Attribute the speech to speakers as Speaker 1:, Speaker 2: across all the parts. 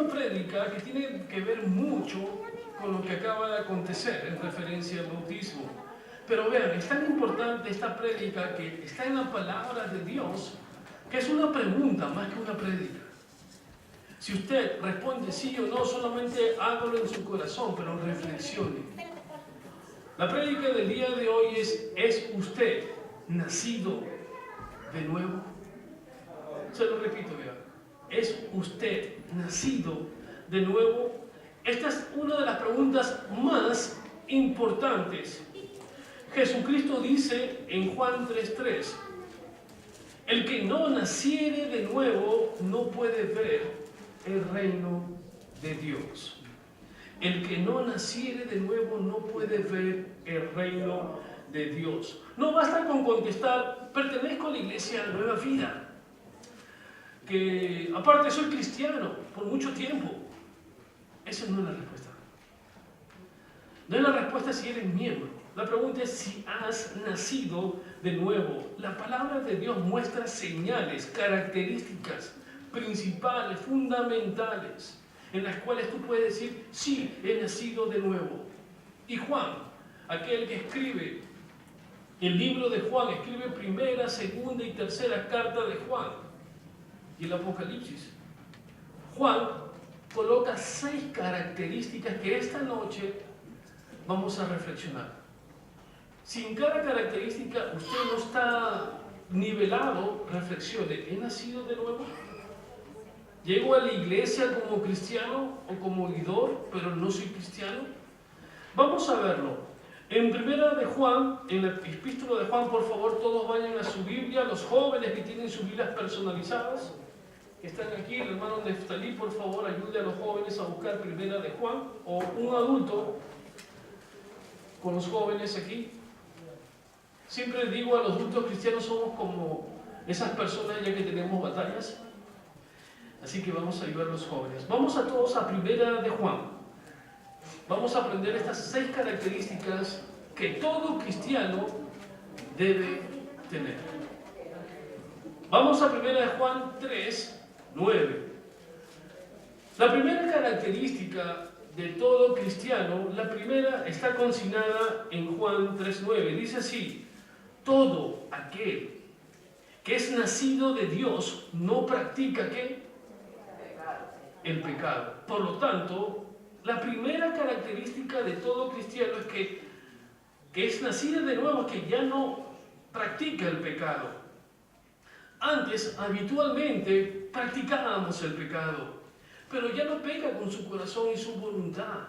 Speaker 1: una prédica que tiene que ver mucho con lo que acaba de acontecer en referencia al bautismo. Pero vean, es tan importante esta prédica que está en la palabra de Dios, que es una pregunta más que una prédica. Si usted responde sí o no, solamente hágalo en su corazón, pero reflexione. La prédica del día de hoy ¿es usted nacido de nuevo? Se lo repito, vean. ¿Es usted nacido de nuevo? Esta es una de las preguntas más importantes. Jesucristo dice en Juan 3:3, el que no naciere de nuevo no puede ver el reino de Dios. El que no naciere de nuevo no puede ver el reino de Dios. No basta con contestar, pertenezco a la iglesia Nueva Vida, que aparte soy cristiano por mucho tiempo. Esa no es la respuesta. No es la respuesta si eres miembro. La pregunta es si has nacido de nuevo. La palabra de Dios muestra señales, características principales, fundamentales, en las cuales tú puedes decir, sí, he nacido de nuevo. Y Juan, aquel que escribe el libro de Juan, escribe primera, segunda y tercera carta de Juan y el Apocalipsis. Juan coloca 6 características que esta noche vamos a reflexionar. Si en cada característica usted no está nivelado, reflexione. ¿He nacido de nuevo? ¿Llego a la iglesia como cristiano o como oidor, pero no soy cristiano? Vamos a verlo. En primera de Juan, en la epístola de Juan, por favor, todos vayan a su Biblia. Los jóvenes que tienen sus Biblias personalizadas, que están aquí, el hermano Neftalí, por favor, ayude a los jóvenes a buscar primera de Juan, o un adulto con los jóvenes aquí. Siempre les digo a los adultos cristianos, somos como esas personas ya que tenemos batallas. Así que vamos a ayudar a los jóvenes. Vamos a todos a primera de Juan. Vamos a aprender estas 6 características que todo cristiano debe tener. Vamos a primera de Juan 3:9. La primera característica de todo cristiano, la primera está consignada en Juan 3:9. Dice así: todo aquel que es nacido de Dios no practica ¿qué? El pecado. Por lo tanto, la primera característica de todo cristiano es que es nacido de nuevo, que ya no practica el pecado. Antes, habitualmente, practicábamos el pecado, pero ya no peca con su corazón y su voluntad.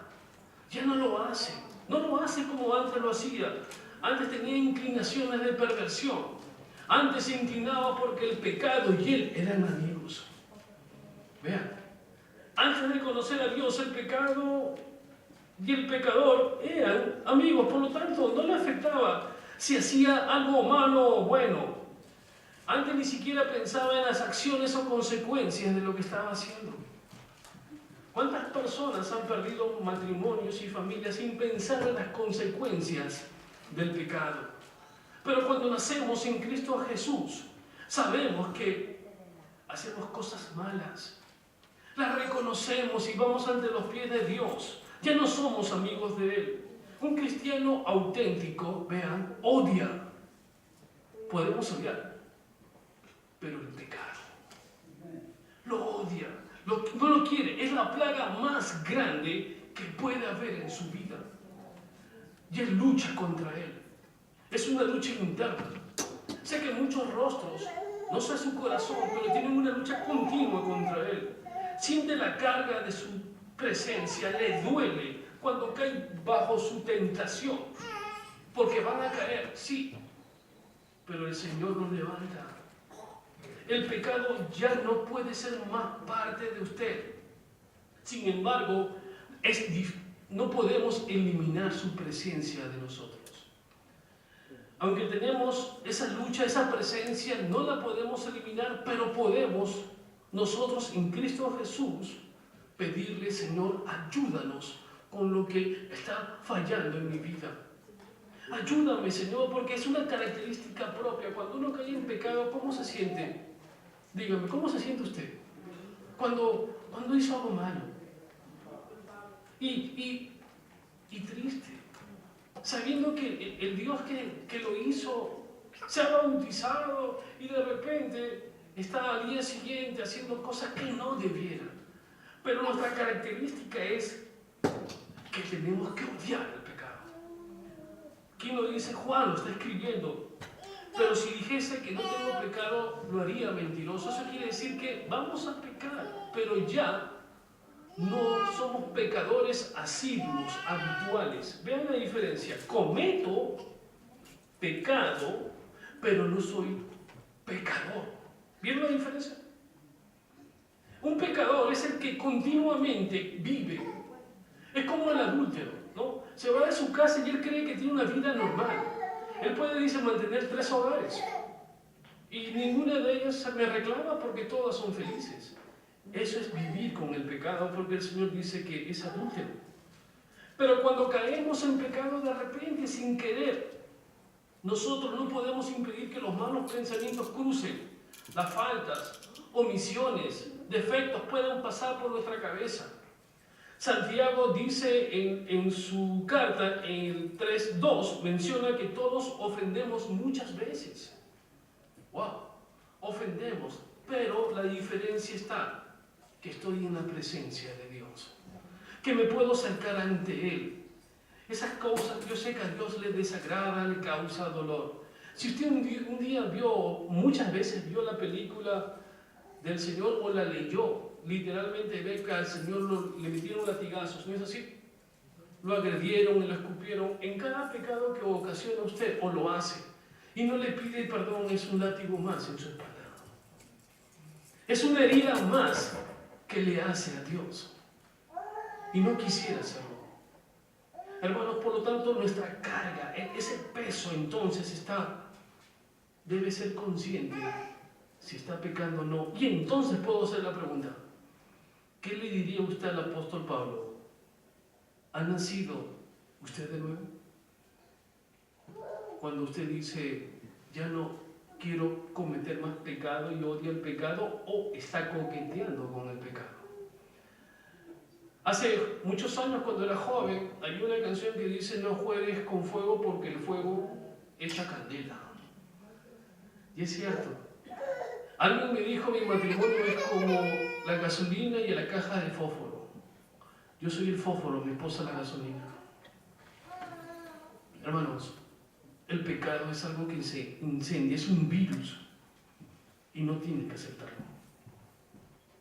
Speaker 1: Ya no lo hace. No lo hace como antes lo hacía. Antes tenía inclinaciones de perversión. Antes se inclinaba porque el pecado y él eran amigos. Vean, antes de conocer a Dios, el pecado y el pecador eran amigos. Por lo tanto, no le afectaba si hacía algo malo o bueno. Antes ni siquiera pensaba en las acciones o consecuencias de lo que estaba haciendo. ¿Cuántas personas han perdido matrimonios y familias sin pensar en las consecuencias del pecado? Pero cuando nacemos en Cristo Jesús, sabemos que hacemos cosas malas. Las reconocemos y vamos ante los pies de Dios. Ya no somos amigos de Él. Un cristiano auténtico, vean, odia. Podemos odiar, pero el pecado lo odia. No lo quiere. Es la plaga más grande que puede haber en su vida. Y él lucha contra él. Es una lucha interna. Sé que muchos rostros, no sé su corazón, pero tienen una lucha continua contra él. Siente la carga de su presencia, le duele cuando cae bajo su tentación. Porque van a caer, sí, pero el Señor los levanta. El pecado ya no puede ser más parte de usted. Sin embargo, no podemos eliminar su presencia de nosotros. Aunque tenemos esa lucha, esa presencia, no la podemos eliminar, pero podemos nosotros en Cristo Jesús pedirle: Señor, ayúdanos con lo que está fallando en mi vida. Ayúdame, Señor, porque es una característica propia. Cuando uno cae en pecado, ¿cómo se siente? Dígame, ¿cómo se siente usted? Cuando hizo algo malo. y triste, sabiendo que el Dios que lo hizo se ha bautizado y de repente está al día siguiente haciendo cosas que no debiera. Pero nuestra característica es que tenemos que odiar el pecado. ¿Quién lo dice? Juan lo está escribiendo. Pero si dijese que no tengo pecado, lo haría mentiroso. Eso quiere decir que vamos a pecar, pero ya no somos pecadores asiduos, habituales. Vean la diferencia. Cometo pecado, pero no soy pecador. ¿Vieron la diferencia? Un pecador es el que continuamente vive. Es como el adúltero, ¿no? Se va de su casa y él cree que tiene una vida normal. Él puede, dice, mantener 3 hogares. Y ninguna de ellas me reclama porque todas son felices. Eso es vivir con el pecado, porque el Señor dice que es adúltero. Pero cuando caemos en pecado de repente, sin querer, nosotros no podemos impedir que los malos pensamientos crucen. Las faltas, omisiones, defectos puedan pasar por nuestra cabeza. Santiago dice en su carta, en el 3:2, menciona que todos ofendemos muchas veces. ¡Wow! Ofendemos, pero la diferencia está que estoy en la presencia de Dios, que me puedo acercar ante Él. Esas cosas, yo sé que a Dios le desagrada, le causa dolor. Si usted un día muchas veces vio la película del Señor o la leyó, literalmente ve que al Señor le metieron latigazos, ¿no es así? Lo agredieron y lo escupieron. En cada pecado que ocasiona usted o lo hace y no le pide perdón, es un látigo más en su espalda. Es una herida más que le hace a Dios. Y no quisiera hacerlo. Hermanos, por lo tanto, nuestra carga, ese peso entonces debe ser consciente si está pecando o no. Y entonces puedo hacer la pregunta: ¿qué le diría usted al apóstol Pablo? ¿Ha nacido usted de nuevo? Cuando usted dice, ya no quiero cometer más pecado y odia el pecado, o está coqueteando con el pecado. Hace muchos años, cuando era joven, hay una canción que dice: no juegues con fuego porque el fuego echa candela. Y es cierto. Alguien me dijo: mi matrimonio es como la gasolina y la caja de fósforo. Yo soy el fósforo, mi esposa la gasolina. Hermanos, el pecado es algo que se incendia, es un virus y no tiene que aceptarlo.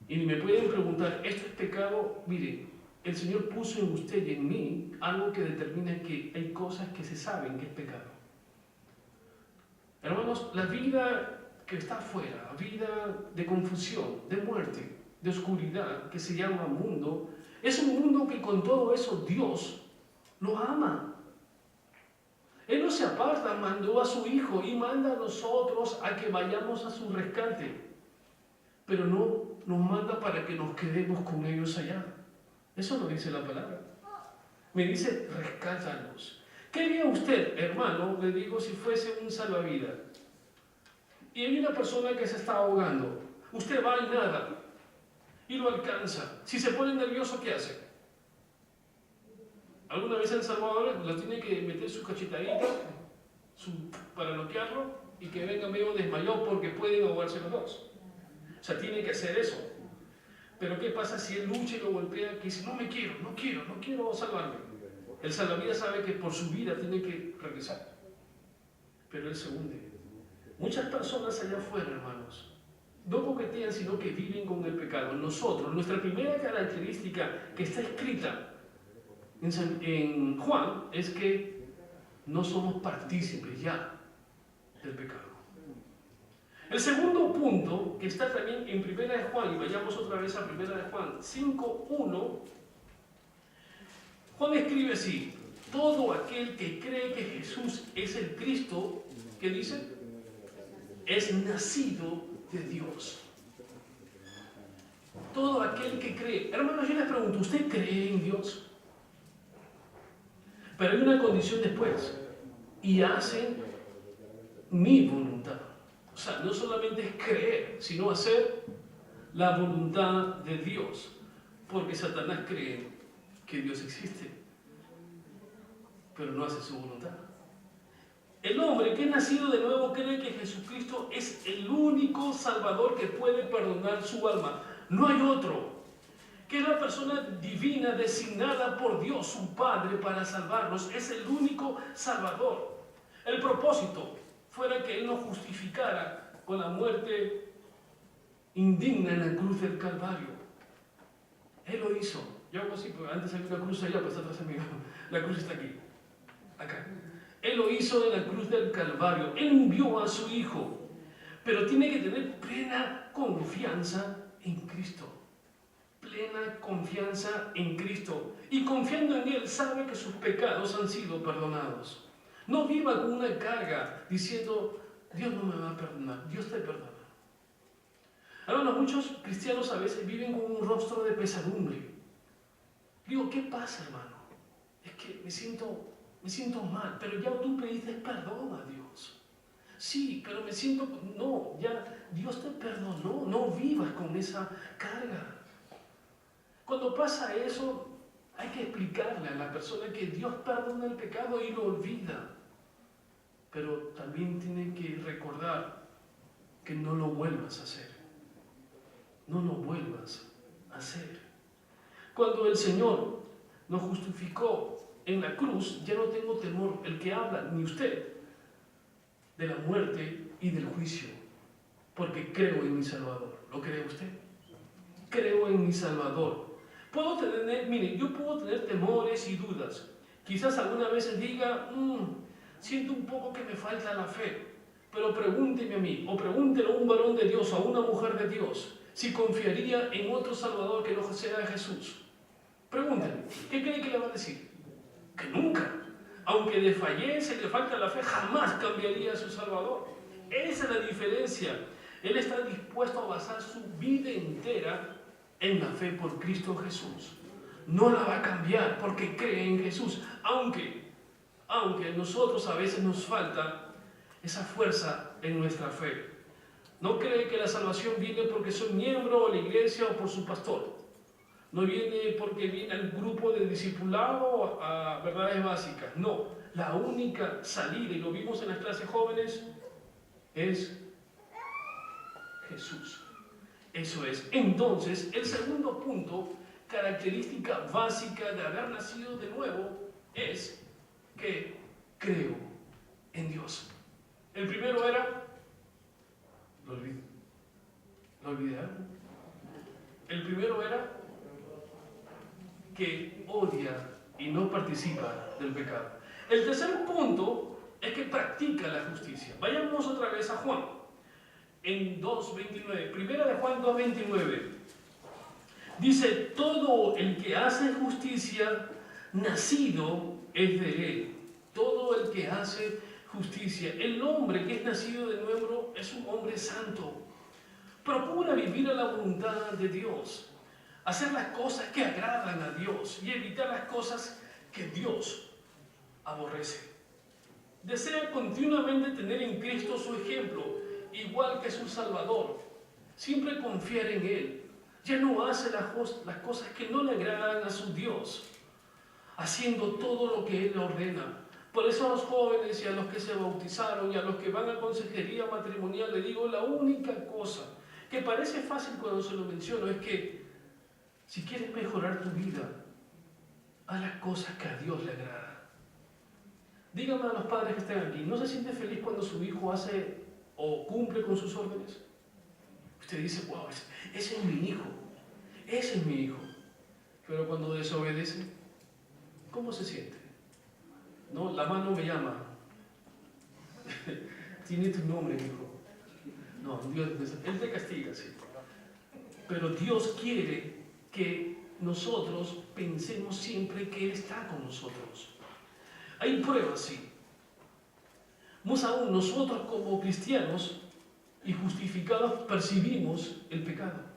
Speaker 1: Y me pueden preguntar, ¿esto es pecado? Mire, el Señor puso en usted y en mí algo que determina que hay cosas que se saben que es pecado. Hermanos, la vida que está afuera, vida de confusión, de muerte, de oscuridad, que se llama mundo, es un mundo que con todo eso Dios lo ama. Él no se aparta, mandó a su Hijo y manda a nosotros a que vayamos a su rescate, pero no nos manda para que nos quedemos con ellos allá. Eso lo dice la palabra. Me dice: rescátalos. ¿Qué haría usted, hermano, le digo, si fuese un salvavidas y hay una persona que se está ahogando? Usted va y nada y lo alcanza. Si se pone nervioso, ¿qué hace? ¿Alguna vez en Salvador lo tiene que meter su cachetadita para bloquearlo y que venga medio desmayado porque pueden ahogarse los dos? O sea, tiene que hacer eso. Pero ¿qué pasa si él lucha y lo golpea, que dice: no quiero salvarme? El salvavidas sabe que por su vida tiene que regresar, pero él se hunde. Muchas personas allá afuera, hermanos, no coquetean, sino que viven con el pecado. Nosotros, nuestra primera característica que está escrita en Juan es que no somos partícipes ya del pecado. El segundo punto, que está también en Primera de Juan, y vayamos otra vez a Primera de Juan 5:1, Juan escribe así: todo aquel que cree que Jesús es el Cristo, ¿qué dice? Es nacido de Dios. Todo aquel que cree. Hermanos, yo les pregunto, ¿usted cree en Dios? Pero hay una condición después: y hacen mi voluntad. O sea, no solamente es creer, sino hacer la voluntad de Dios. Porque Satanás cree que Dios existe, pero no hace su voluntad. El hombre que es nacido de nuevo cree que Jesucristo es el único Salvador que puede perdonar su alma. No hay otro. Que es la persona divina designada por Dios, su Padre, para salvarnos. Es el único Salvador. El propósito fuera que Él nos justificara con la muerte indigna en la cruz del Calvario. Él lo hizo. Yo hago así, porque antes había una cruz allá, pues atrás mío. La cruz está aquí, acá. Él lo hizo en la cruz del Calvario. Él envió a su Hijo. Pero tiene que tener plena confianza en Cristo. Plena confianza en Cristo. Y confiando en Él, sabe que sus pecados han sido perdonados. No viva con una carga diciendo, Dios no me va a perdonar. Dios te perdona. Hermanos, muchos cristianos a veces viven con un rostro de pesadumbre. Digo, ¿qué pasa, hermano? Es que me siento mal, pero ya tú pediste perdón a Dios. Sí, pero me siento... No, ya Dios te perdonó. No vivas con esa carga. Cuando pasa eso, hay que explicarle a la persona que Dios perdona el pecado y lo olvida. Pero también tiene que recordar que no lo vuelvas a hacer. No lo vuelvas a hacer. Cuando el Señor nos justificó en la cruz, ya no tengo temor, el que habla, ni usted, de la muerte y del juicio, porque creo en mi Salvador. ¿Lo cree usted? Creo en mi Salvador. Yo puedo tener temores y dudas. Quizás algunas veces diga, siento un poco que me falta la fe, pero pregúnteme a mí, o pregúntele a un varón de Dios o a una mujer de Dios, si confiaría en otro Salvador que no sea Jesús. Pregúntale, ¿qué cree que le va a decir? Que nunca, aunque desfallece y le falta la fe, jamás cambiaría a su Salvador. Esa es la diferencia. Él está dispuesto a basar su vida entera en la fe por Cristo Jesús. No la va a cambiar porque cree en Jesús, aunque a nosotros a veces nos falta esa fuerza en nuestra fe. No cree que la salvación viene porque soy miembro de la iglesia o por su pastor. No viene porque viene al grupo de discipulado a verdades básicas. No, la única salida, y lo vimos en las clases jóvenes, es Jesús. Eso es. Entonces, el segundo punto, característica básica de haber nacido de nuevo, es que creo en Dios. El primero era, lo olvidaron. El primero era que odia y no participa del pecado. El tercer punto es que practica la justicia. Vayamos otra vez a Juan, en 2:29. Primera de Juan 2:29. Dice, todo el que hace justicia, nacido es de él. Todo el que hace justicia. El hombre que es nacido de nuevo es un hombre santo. Procura vivir a la voluntad de Dios. Hacer las cosas que agradan a Dios y evitar las cosas que Dios aborrece. Desea continuamente tener en Cristo su ejemplo, igual que su Salvador. Siempre confiar en Él. Ya no hace las cosas que no le agradan a su Dios, haciendo todo lo que Él le ordena. Por eso a los jóvenes y a los que se bautizaron y a los que van a consejería matrimonial le digo, la única cosa que parece fácil cuando se lo menciono es que si quieres mejorar tu vida, haz las cosas que a Dios le agrada. Díganme a los padres que están aquí, ¿no se siente feliz cuando su hijo hace o cumple con sus órdenes? Usted dice, wow, ese es mi hijo, ese es mi hijo. Pero cuando desobedece, ¿cómo se siente? No, la mano me llama. Tiene tu nombre, hijo. No, Dios, Él te castiga, sí. Pero Dios quiere que nosotros pensemos siempre que Él está con nosotros. Hay pruebas, sí. Más aún, nosotros como cristianos y justificados percibimos el pecado.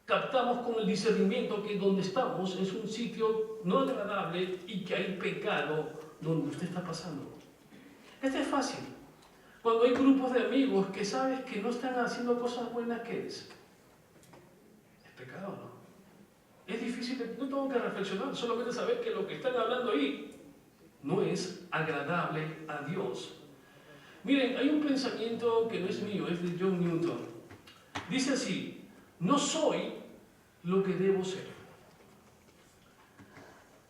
Speaker 1: Captamos con el discernimiento que donde estamos es un sitio no agradable y que hay pecado donde usted está pasando. Esto es fácil. Cuando hay grupos de amigos que sabes que no están haciendo cosas buenas, ¿qué es? Es pecado, ¿no? Es difícil. difícil, no tengo que reflexionar, solamente saber que lo que están hablando ahí no es agradable a Dios. Miren, hay un pensamiento que no es mío, es de John Newton. Dice así: no soy lo que debo ser.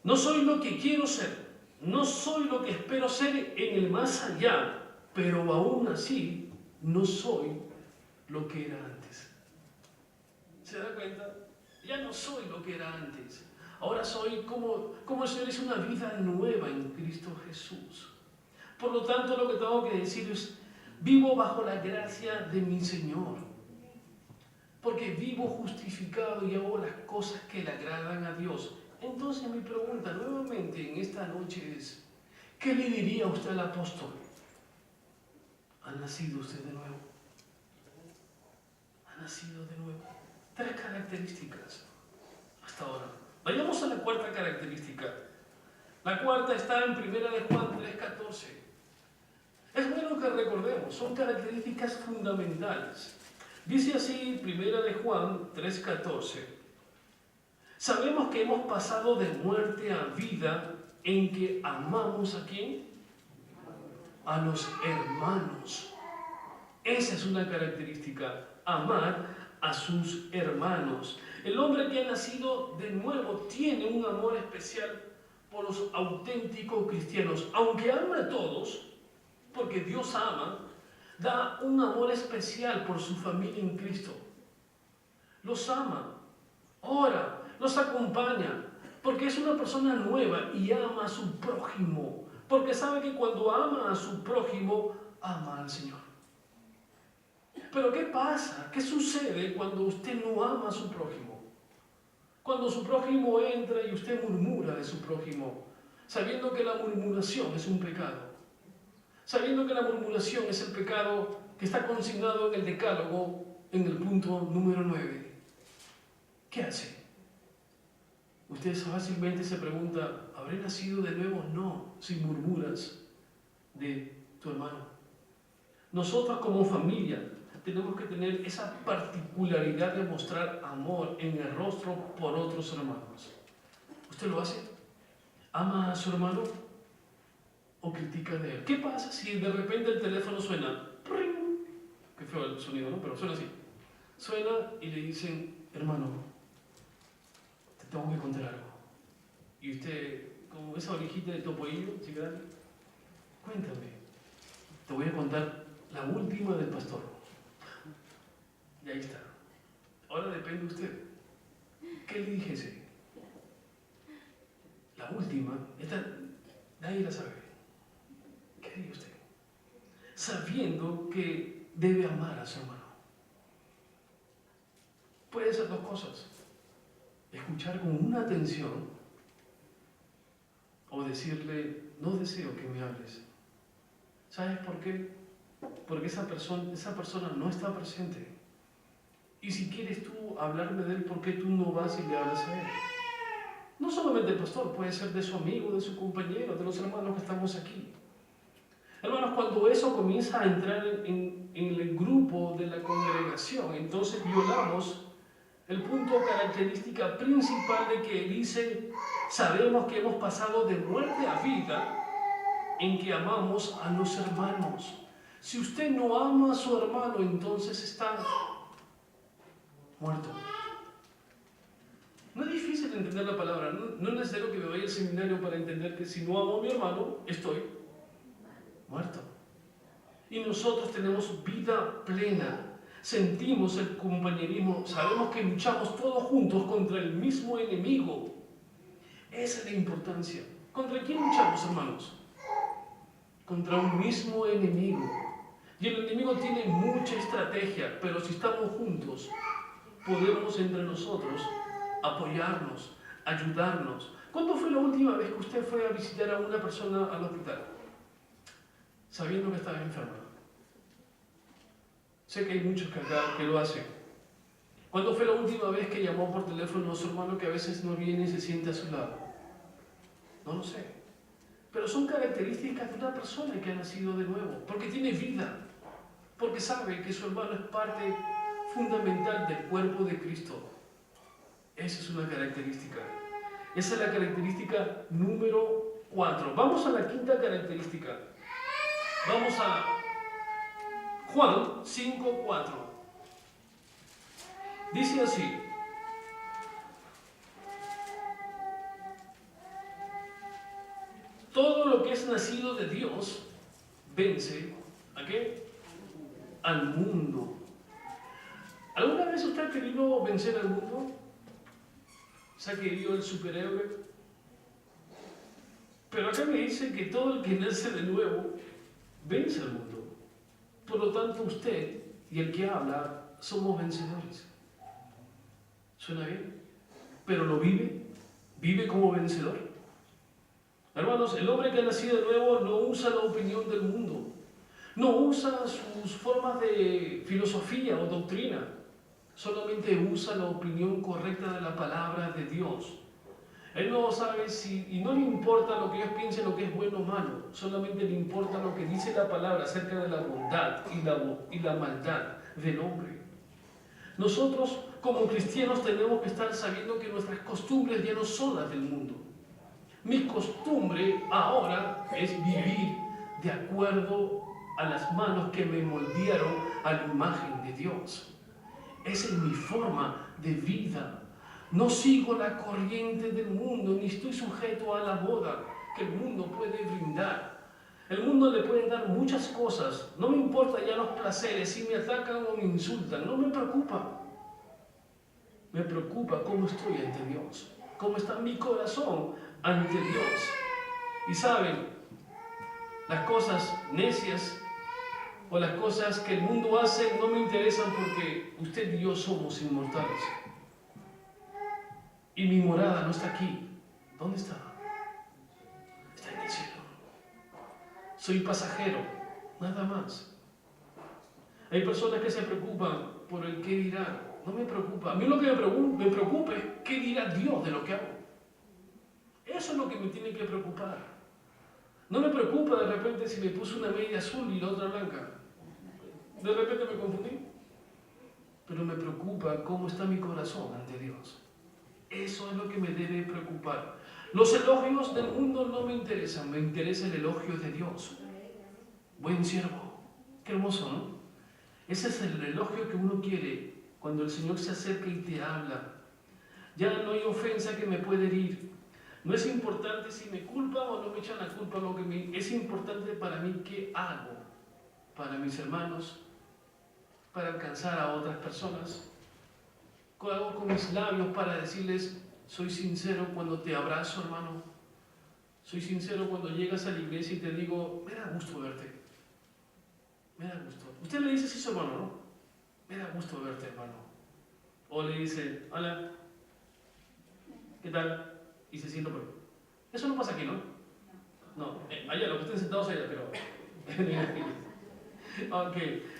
Speaker 1: No soy lo que quiero ser. No soy lo que espero ser en el más allá, pero aún así no soy lo que era antes. ¿Se da cuenta? Ya no soy lo que era antes. Ahora soy como el Señor hizo una vida nueva en Cristo Jesús. Por lo tanto, lo que tengo que decir es: vivo bajo la gracia de mi Señor. Porque vivo justificado y hago las cosas que le agradan a Dios. Entonces mi pregunta nuevamente en esta noche es: ¿qué le diría usted al apóstol? ¿Ha nacido usted de nuevo? ¿Ha nacido de nuevo? 3 características hasta ahora. Vayamos a la cuarta característica. La cuarta está en 1 de Juan 3:14. Es bueno que recordemos, son características fundamentales. Dice así 1 de Juan 3:14. Sabemos que hemos pasado de muerte a vida en que amamos ¿a quién? A los hermanos. Esa es una característica, amar a sus hermanos. El hombre que ha nacido de nuevo tiene un amor especial por los auténticos cristianos. Aunque ama a todos, porque Dios ama, da un amor especial por su familia en Cristo. Los ama, ora, los acompaña, porque es una persona nueva y ama a su prójimo, porque sabe que cuando ama a su prójimo, ama al Señor. Pero ¿qué pasa? ¿Qué sucede cuando usted no ama a su prójimo? Cuando su prójimo entra y usted murmura de su prójimo, sabiendo que la murmuración es un pecado, sabiendo que la murmuración es el pecado que está consignado en el Decálogo, en el punto número 9. ¿Qué hace? Usted fácilmente se pregunta: ¿habré nacido de nuevo? No, si murmuras de tu hermano. Nosotros como familia tenemos que tener esa particularidad de mostrar amor en el rostro por otros hermanos. ¿Usted lo hace? ¿Ama a su hermano o critica de él? ¿Qué pasa si de repente el teléfono suena? ¡Pring! Qué feo el sonido, ¿no? Pero suena así. Suena y le dicen: hermano, te tengo que contar algo. Y usted, como esa orejita de topoillo, ¿sí, grande? Cuéntame. Te voy a contar la última del pastor. Y ahí está. Ahora depende de usted. ¿Qué le dijese? La última, esta nadie la sabe. ¿Qué dice usted? Sabiendo que debe amar a su hermano. Puede ser 2 cosas: escuchar con una atención o decirle: no deseo que me hables. ¿Sabes por qué? Porque esa persona no está presente. Y si quieres tú hablarme de él, ¿por qué tú no vas y le hablas a él? No solamente el pastor, puede ser de su amigo, de su compañero, de los hermanos que estamos aquí. Hermanos, cuando eso comienza a entrar en el grupo de la congregación, entonces violamos el punto característica principal de que dice: sabemos que hemos pasado de muerte a vida en que amamos a los hermanos. Si usted no ama a su hermano, entonces está muerto. No es difícil entender la palabra, no es necesario que me vaya al seminario para entender que si no amo a mi hermano, estoy muerto. Y nosotros tenemos vida plena, sentimos el compañerismo, sabemos que luchamos todos juntos contra el mismo enemigo. Esa es la importancia. ¿Contra quién luchamos, hermanos? Contra un mismo enemigo. Y el enemigo tiene mucha estrategia, pero si estamos juntos, podemos entre nosotros apoyarnos, ayudarnos. ¿Cuándo fue la última vez que usted fue a visitar a una persona al hospital? Sabiendo que estaba enferma. Sé que hay muchos que acá que lo hacen. ¿Cuándo fue la última vez que llamó por teléfono a su hermano que a veces no viene y se siente a su lado? No lo sé. Pero son características de una persona que ha nacido de nuevo, porque tiene vida, porque sabe que su hermano es parte fundamental del cuerpo de Cristo. Eso Esa es una característica. Esa es la característica número 4. Vamos a la quinta característica. Vamos a Juan 5:4. Dice así: todo lo que es nacido de Dios vence ¿a qué? Al mundo. ¿Alguna vez usted ha querido vencer al mundo? ¿Se ha querido el superhéroe? Pero acá me dice que todo el que nace de nuevo vence al mundo. Por lo tanto, usted y el que habla somos vencedores. ¿Suena bien? ¿Pero lo vive? ¿Vive como vencedor? Hermanos, el hombre que ha nacido de nuevo no usa la opinión del mundo. No usa sus formas de filosofía o doctrina. Solamente usa la opinión correcta de la palabra de Dios. Él no sabe si, y no le importa lo que ellos piensen, lo que es bueno o malo. Solamente le importa lo que dice la palabra acerca de la bondad y la maldad del hombre. Nosotros, como cristianos, tenemos que estar sabiendo que nuestras costumbres ya no son las del mundo. Mi costumbre ahora es vivir de acuerdo a las manos que me moldearon a la imagen de Dios. Esa es mi forma de vida. No sigo la corriente del mundo, ni estoy sujeto a la moda que el mundo puede brindar. El mundo le puede dar muchas cosas. No me importa ya los placeres, si me atacan o me insultan. No me preocupa. Me preocupa cómo estoy ante Dios. Cómo está mi corazón ante Dios. Y saben, las cosas necias o las cosas que el mundo hace no me interesan porque usted y yo somos inmortales. Y mi morada no está aquí. ¿Dónde está? Está en el cielo. Soy pasajero, nada más. Hay personas que se preocupan por el qué dirán. No me preocupa. A mí lo que me preocupa es qué dirá Dios de lo que hago. Eso es lo que me tiene que preocupar. No me preocupa de repente si me puse una media azul y la otra blanca. De repente me confundí. Pero me preocupa cómo está mi corazón ante Dios. Eso es lo que me debe preocupar. Los elogios del mundo no me interesan, me interesa el elogio de Dios. Buen siervo. Qué hermoso, ¿no? Ese es el elogio que uno quiere cuando el Señor se acerca y te habla. Ya no hay ofensa que me pueda herir. No es importante si me culpan o no me echan la culpa. Es importante para mí qué hago para mis hermanos, para alcanzar a otras personas. ¿Qué hago con mis labios para decirles, soy sincero cuando te abrazo, hermano? Soy sincero cuando llegas a la iglesia y te digo, me da gusto verte. Me da gusto. Usted le dice sí, su hermano, ¿no? Me da gusto verte, hermano. O le dice, hola, ¿qué tal? Y se siente por... Eso no pasa aquí, ¿no? No, allá, los que estén sentados allá, pero... Ok,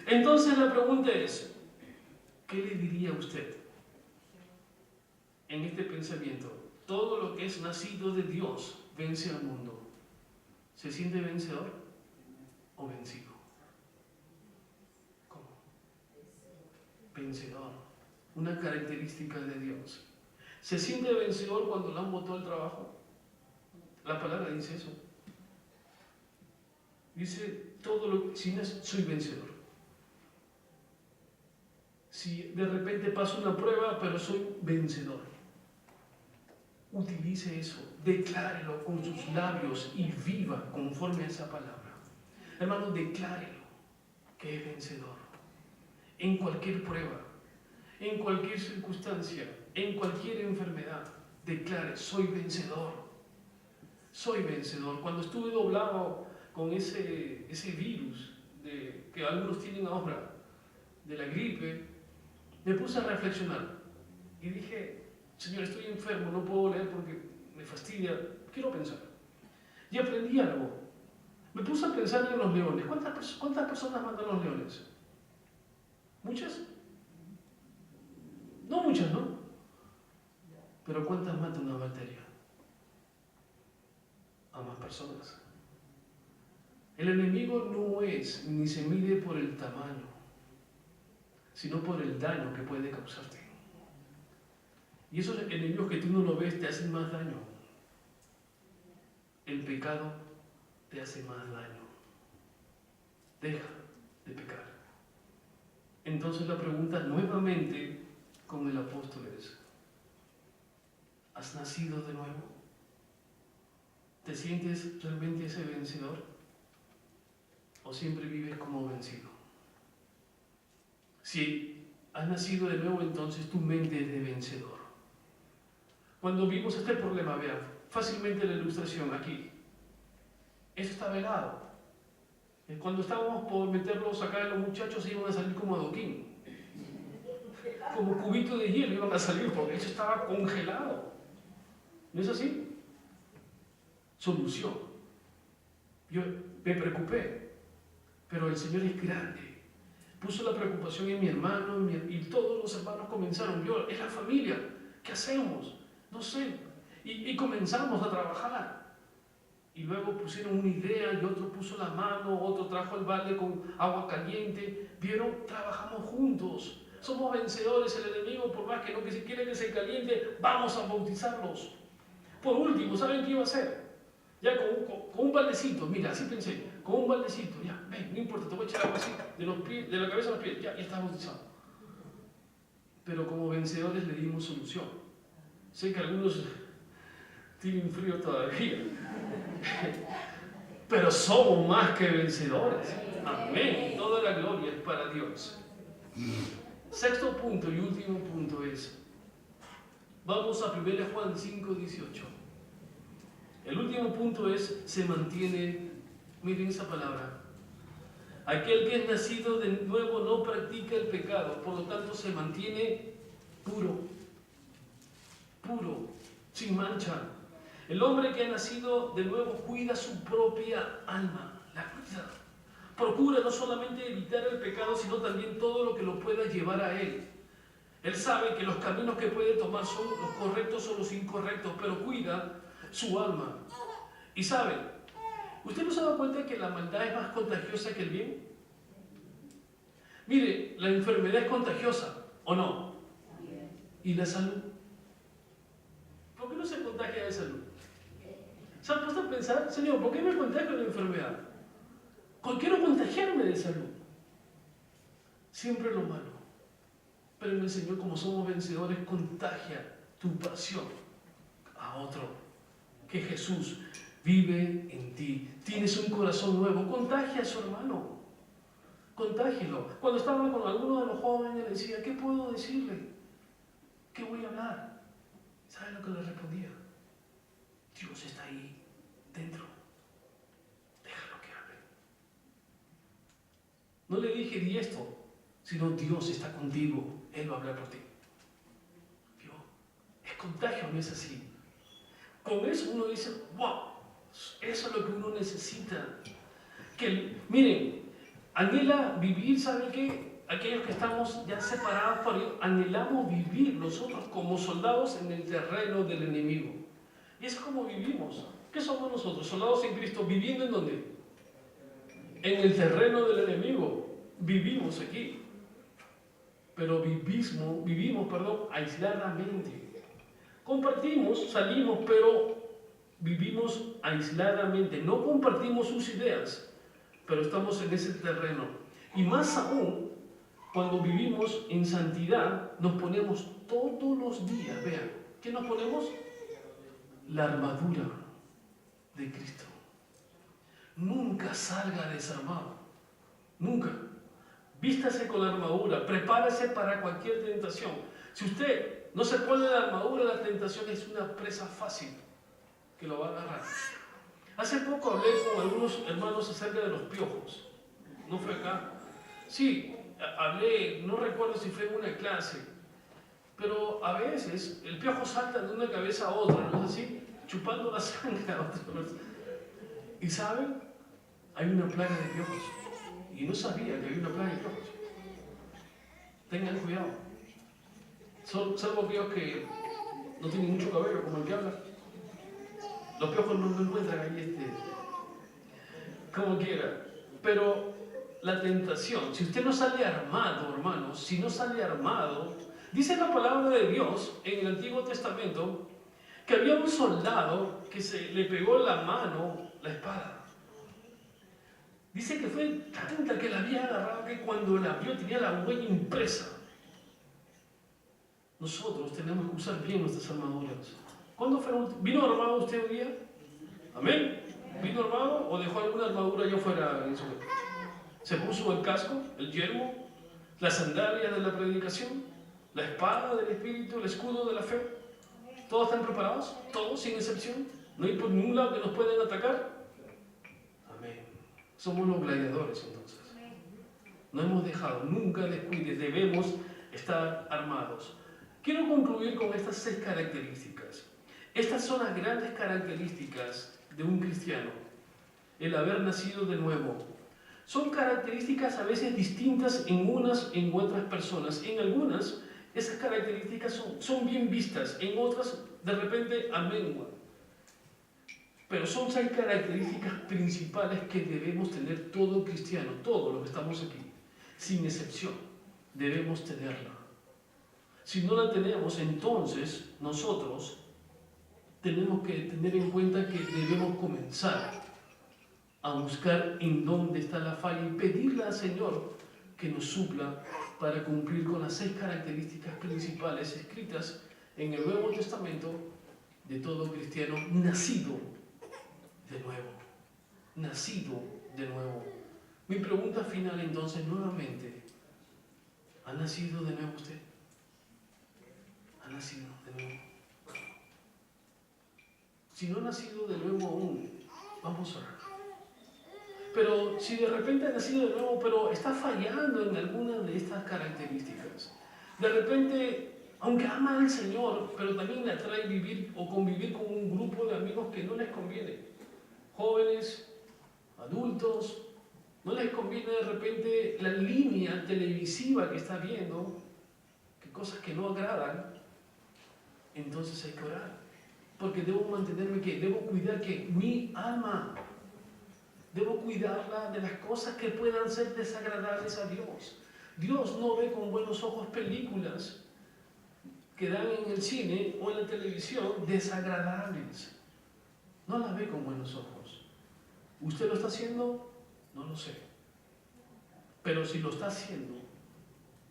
Speaker 1: entonces la pregunta es, ¿qué le diría usted en este pensamiento? Todo lo que es nacido de Dios vence al mundo. ¿Se siente vencedor o vencido? ¿Cómo? Vencedor. Una característica de Dios. ¿Se siente vencedor cuando le han botado el trabajo? La palabra dice eso. Dice, soy vencedor. Si de repente paso una prueba, pero soy vencedor. Utilice eso, declárelo con sus labios y viva conforme a esa palabra. Hermano, declárelo que es vencedor. En cualquier prueba, en cualquier circunstancia, en cualquier enfermedad, declare, soy vencedor. Soy vencedor. Cuando estuve doblado con ese virus que algunos tienen ahora, de la gripe, me puse a reflexionar y dije, Señor, estoy enfermo, no puedo leer porque me fastidia, quiero pensar. Y aprendí algo. Me puse a pensar en los leones. ¿Cuántas personas matan los leones? ¿Muchas? No muchas, ¿no? Pero ¿cuántas mata una bacteria? A más personas. El enemigo no es ni se mide por el tamaño, sino por el daño que puede causarte. Y esos enemigos que tú no lo ves te hacen más daño. El pecado te hace más daño. Deja de pecar. Entonces la pregunta nuevamente con el apóstol es: ¿has nacido de nuevo? ¿Te sientes realmente ese vencedor? ¿O siempre vives como vencido? Si has nacido de nuevo, entonces tu mente es de vencedor. Cuando vimos este problema, vean, fácilmente la ilustración aquí. Eso está velado. Cuando estábamos por meterlos acá, los muchachos iban a salir como adoquín. Como cubito de hielo iban a salir porque eso estaba congelado. ¿No es así? Solución. Yo me preocupé, pero el Señor es grande. Puso la preocupación en mi hermano y todos los hermanos comenzaron. Es la familia, ¿qué hacemos? No sé. Y comenzamos a trabajar. Y luego pusieron una idea y otro puso la mano, otro trajo el balde con agua caliente. ¿Vieron? Trabajamos juntos. Somos vencedores. El enemigo, por más que no que si quiere que se caliente, vamos a bautizarlos. Por último, ¿saben qué iba a hacer? Ya con un baldecito, mira, así pensé, con un baldecito, ya, ven, no importa, te voy a echar agua así, de la cabeza a los pies, ya está bautizado. Pero como vencedores le dimos solución. Sé que algunos tienen frío todavía, pero somos más que vencedores. Amén. Toda la gloria es para Dios. Sexto punto y último punto es, vamos a 1 Juan 5:18. El último punto es, se mantiene, miren esa palabra. Aquel que es nacido de nuevo no practica el pecado, por lo tanto se mantiene puro, sin mancha. El hombre que ha nacido de nuevo cuida su propia alma, la cuida. Procura no solamente evitar el pecado, sino también todo lo que lo pueda llevar a él. Él sabe que los caminos que puede tomar son los correctos o los incorrectos, pero cuida su alma. Y sabe, ¿usted no se ha dado cuenta que la maldad es más contagiosa que el bien? Mire, la enfermedad es contagiosa, ¿o no? ¿Y la salud? ¿Por qué no se contagia de salud? ¿Se han puesto a pensar, Señor, por qué me contagio de enfermedad? Quiero contagiarme de salud. Siempre lo malo. Pero en el Señor, como somos vencedores, contagia tu pasión a otro. Que Jesús vive en ti. Tienes un corazón nuevo. Contagia a su hermano. Contágielo. Cuando estaba con alguno de los jóvenes, le decía, ¿qué puedo decirle? ¿Qué voy a hablar? ¿Sabe lo que le respondía? Dios está ahí dentro. Déjalo que hable. No le dije di esto, sino Dios está contigo. Él va a hablar por ti. ¿Vio? Es contagio, no es así. Con eso uno dice, wow, eso es lo que uno necesita. Miren, anhela vivir, ¿saben qué? Aquellos que estamos ya separados por Dios, anhelamos vivir nosotros como soldados en el terreno del enemigo. Y es como vivimos. ¿Qué somos nosotros? Soldados en Cristo, ¿viviendo en dónde? En el terreno del enemigo. Vivimos aquí. Pero vivimos, aisladamente. Compartimos, salimos, pero vivimos aisladamente. No compartimos sus ideas, pero estamos en ese terreno. Y más aún, cuando vivimos en santidad, nos ponemos todos los días, vean, ¿qué nos ponemos? La armadura de Cristo. Nunca salga desarmado. Nunca. Vístase con la armadura, prepárese para cualquier tentación. Si usted no se pone la armadura, la tentación es una presa fácil que lo va a agarrar. Hace poco hablé con algunos hermanos acerca de los piojos. ¿No fue acá? Sí, hablé, no recuerdo si fue en una clase, pero a veces el piojo salta de una cabeza a otra, ¿no es así? Chupando la sangre a otra persona. ¿Y saben? Hay una plaga de piojos. Y no sabía que había una plaga de piojos. Tengan cuidado. Salvo aquellos que no tienen mucho cabello, como el que habla. Los piojos no encuentran ahí como quiera. Pero la tentación, si usted no sale armado, hermanos, si no sale armado, Dice la palabra de Dios en el Antiguo Testamento que había un soldado que se le pegó en la mano la espada. Dice que fue tanta que la había agarrado que cuando la vio tenía la huella impresa. Nosotros tenemos que usar bien nuestras armaduras. ¿Cuándo vino armado usted un día? ¿Amén? ¿Vino armado o dejó alguna armadura allá afuera en su casa? ¿Se puso el casco, el yelmo, las sandalias de la predicación, la espada del Espíritu, el escudo de la fe? ¿Todos están preparados? ¿Todos sin excepción? ¿No hay por ningún lado que nos puedan atacar? Amén. Somos los gladiadores entonces. No hemos dejado, nunca descuides, debemos estar armados. Quiero concluir con estas 6 características. Estas son las grandes características de un cristiano. El haber nacido de nuevo. Son características a veces distintas en unas en otras personas. En algunas, esas características son bien vistas. En otras, de repente, amenguan. Pero son 6 características principales que debemos tener todo cristiano, todos los que estamos aquí, sin excepción, debemos tenerla. Si no la tenemos, entonces nosotros tenemos que tener en cuenta que debemos comenzar a buscar en dónde está la falla y pedirle al Señor que nos supla para cumplir con las 6 características principales escritas en el Nuevo Testamento de todo cristiano nacido de nuevo. Nacido de nuevo. Mi pregunta final entonces nuevamente, ¿ha nacido de nuevo usted? ¿Ha nacido de nuevo? Si no ha nacido de nuevo aún, vamos a orar. Pero si de repente ha nacido de nuevo, pero está fallando en alguna de estas características, de repente, aunque ama al Señor, pero también le atrae vivir o convivir con un grupo de amigos que no les conviene, jóvenes, adultos, no les conviene de repente la línea televisiva que está viendo, que cosas que no agradan, entonces hay que orar, porque debo mantenerme, que debo cuidar que mi alma, debo cuidarla de las cosas que puedan ser desagradables a Dios. Dios no ve con buenos ojos películas que dan en el cine o en la televisión desagradables. No las ve con buenos ojos. ¿Usted lo está haciendo? No lo sé. Pero si lo está haciendo,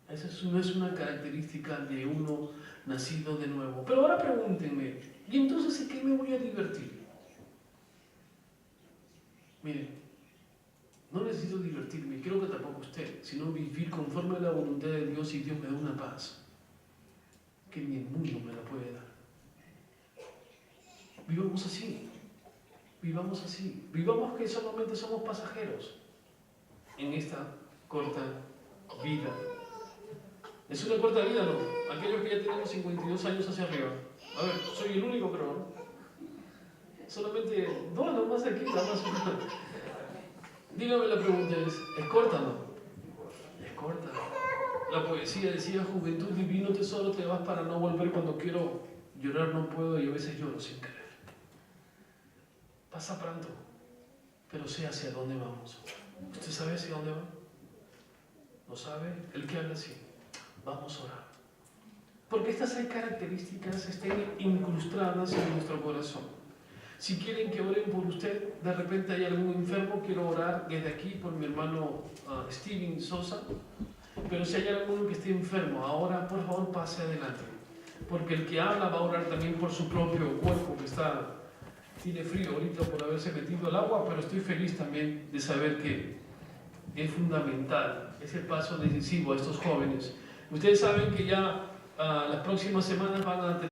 Speaker 1: esa no es una característica de uno nacido de nuevo. Pero ahora pregúntenme, ¿y entonces en qué me voy a divertir? Miren, no necesito divertirme, creo que tampoco usted, sino vivir conforme a la voluntad de Dios, y Dios me da una paz que ni el mundo me la puede dar. Vivamos así, vivamos así, vivamos que solamente somos pasajeros en esta corta vida. Es una corta vida, ¿no? Aquellos que ya tenemos 52 años hacia arriba. A ver, soy el único, creo, ¿no? Solamente dos nomás aquí, nada más. Dígame, la pregunta ¿es corta o no? Es corta. La poesía decía, juventud divino tesoro, te vas para no volver, cuando quiero llorar no puedo y a veces lloro sin querer. Pasa pronto, pero sé hacia dónde vamos. ¿Usted sabe hacia dónde va? ¿No sabe? El que habla así. Vamos a orar. Porque estas 6 características estén incrustadas en nuestro corazón. Si quieren que oren por usted, de repente hay algún enfermo, quiero orar desde aquí por mi hermano Steven Sosa. Pero si hay alguno que esté enfermo, ahora por favor pase adelante. Porque el que habla va a orar también por su propio cuerpo, que tiene frío ahorita por haberse metido al agua, pero estoy feliz también de saber que es fundamental ese paso decisivo a estos jóvenes. Ustedes saben que ya las próximas semanas van a tener